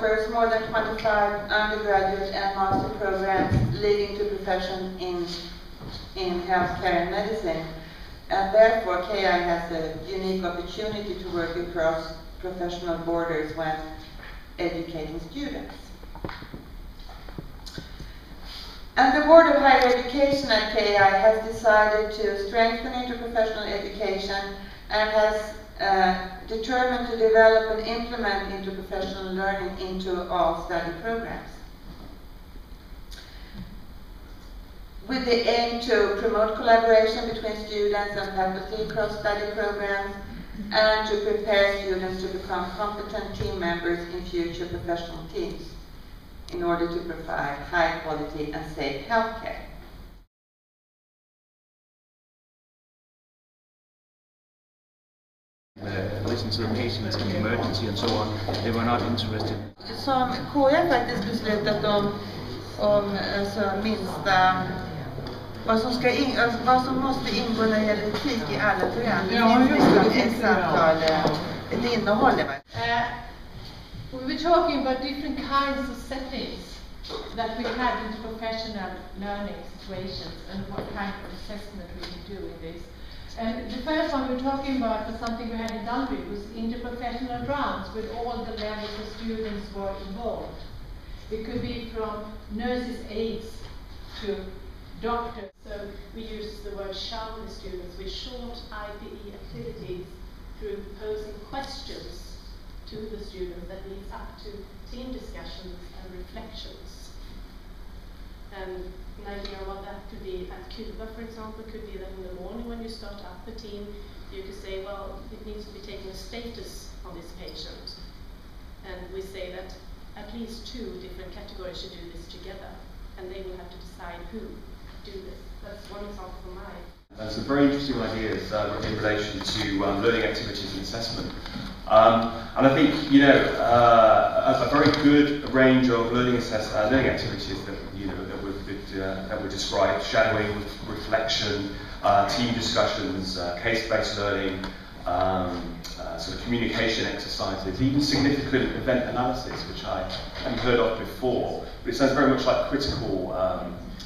offers more than 25 undergraduate and master programs leading to profession in healthcare and medicine. And therefore, KI has a unique opportunity to work across professional borders when educating students. And the Board of Higher Education at KI has decided to strengthen interprofessional education and has determined to develop and implement interprofessional learning into all study programs, with the aim to promote collaboration between students and faculty across study programs and to prepare students to become competent team members in future professional teams in order to provide high quality and safe healthcare. Listen to the patients in emergency and so on. They were not interested. Som KI faktiskt beslutat om alltså minsta vad som måste ingå när det gäller etik i alla program. Det finns ett innehåll. We were talking about different kinds of settings that we had in professional learning situations and what kind of assessment we could do in this. And the first one we were talking about was something we had in Dunby, was interprofessional rounds with all the levels of students were involved. It could be from nurses, aides to doctors. So we use the word shower the students with short IPE activities through posing questions to the students that leads up to team discussions and reflections. And an idea of what that could be at Cuba, for example, could be that in the morning when you start up the team, you could say, well, it needs to be taking a status on this patient. And we say that at least 2 different categories should do this together, and they will have to decide who do this. That's one example for mine. Some very interesting ideas in relation to learning activities and assessment. And I think, you know, a very good range of learning activities that were described: shadowing, reflection, team discussions, case-based learning, sort of communication exercises, even significant event analysis, which I hadn't heard of before. But it sounds very much like critical.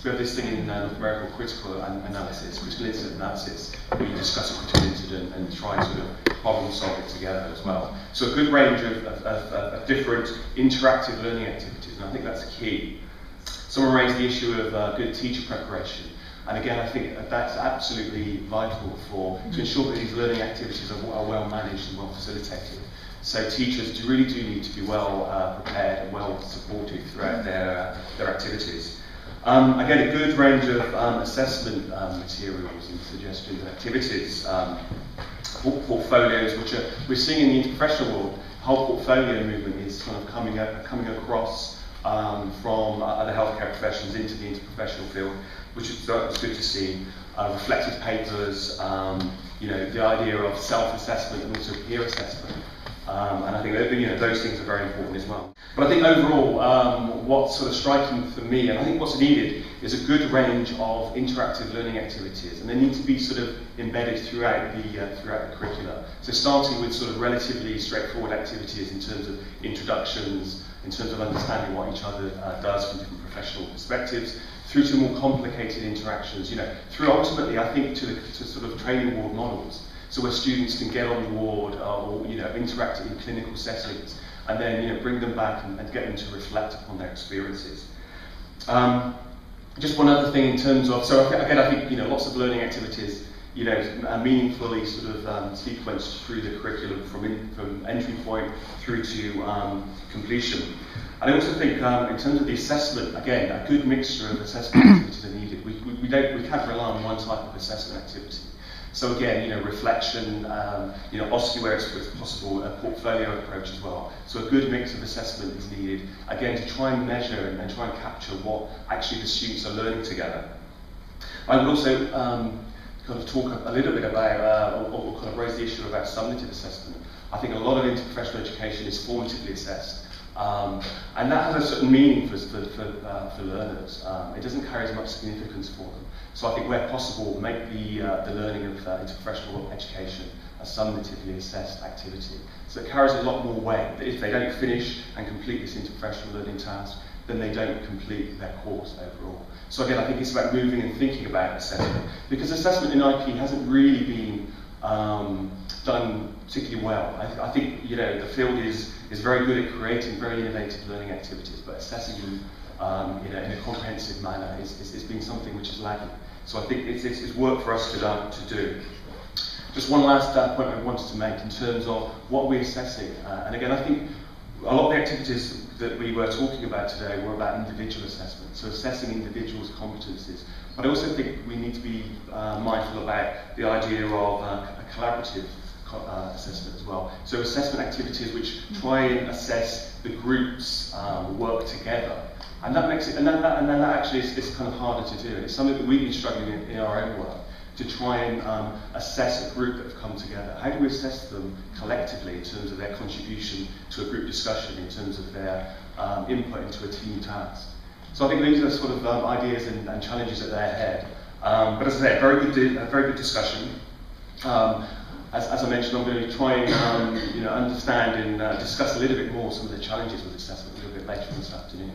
We have this thing in North America called critical analysis, critical incident analysis, where you discuss a critical incident and try and sort of problem solve it together as well. So a good range of different interactive learning activities, and I think that's key. Someone raised the issue of good teacher preparation, and again I think that's absolutely vital to ensure that these learning activities are well managed and well facilitated. So teachers really do need to be well prepared and well supported throughout their activities. Again, a good range of assessment materials and suggestions and activities, portfolios, which we're seeing in the interprofessional world. The whole portfolio movement is kind of coming across from other healthcare professions into the interprofessional field, which is good to see. Reflective papers, you know, the idea of self-assessment and also peer assessment. And I think that, you know, those things are very important as well. But I think overall, what's sort of striking for me, and I think what's needed, is a good range of interactive learning activities, and they need to be sort of embedded throughout the curricula. So starting with sort of relatively straightforward activities in terms of introductions, in terms of understanding what each other does from different professional perspectives, through to more complicated interactions. You know, through ultimately, I think, to sort of training ward models. So where students can get on the ward or, you know, interact in clinical settings, and then, you know, bring them back and get them to reflect upon their experiences. Just one other thing in terms of, so again, I think, you know, lots of learning activities, you know, are meaningfully sort of sequenced through the curriculum from entry point through to completion. And I also think in terms of the assessment, again, a good mixture of assessment activities are needed. We can't rely on one type of assessment activity. So again, you know, reflection, you know, obviously where it's possible, a portfolio approach as well. So a good mix of assessment is needed, again, to try and measure and try and capture what actually the students are learning together. I would also kind of talk a little bit about, or kind of raise the issue about summative assessment. I think a lot of interprofessional education is formatively assessed, And that has a certain meaning for learners. It doesn't carry as much significance for them. So I think where possible, make the learning of interprofessional education a summatively assessed activity. So it carries a lot more weight, that if they don't finish and complete this interprofessional learning task, then they don't complete their course overall. So again, I think it's about moving and thinking about assessment, because assessment in IP hasn't really been done particularly well. I think the field is very good at creating very innovative learning activities, but assessing them in a comprehensive manner is being something which is lagging. So I think it's work for us to do. Just one last point I wanted to make in terms of what we're assessing. And again, I think a lot of the activities that we were talking about today were about individual assessment, so assessing individuals' competencies. But I also think we need to be mindful about the idea of a collaborative assessment as well. So assessment activities which try and assess the group's work together. And that makes it, and that actually is kind of harder to do. It's something that we've been struggling in our own work, to try and assess a group that have come together. How do we assess them collectively in terms of their contribution to a group discussion, in terms of their input into a team task? So I think these are sort of ideas and challenges that they're ahead. But as I say, a very good discussion. As I mentioned, I'm going to try and understand and discuss a little bit more some of the challenges with assessment a little bit later this afternoon.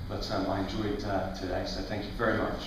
But I enjoyed today, so thank you very much.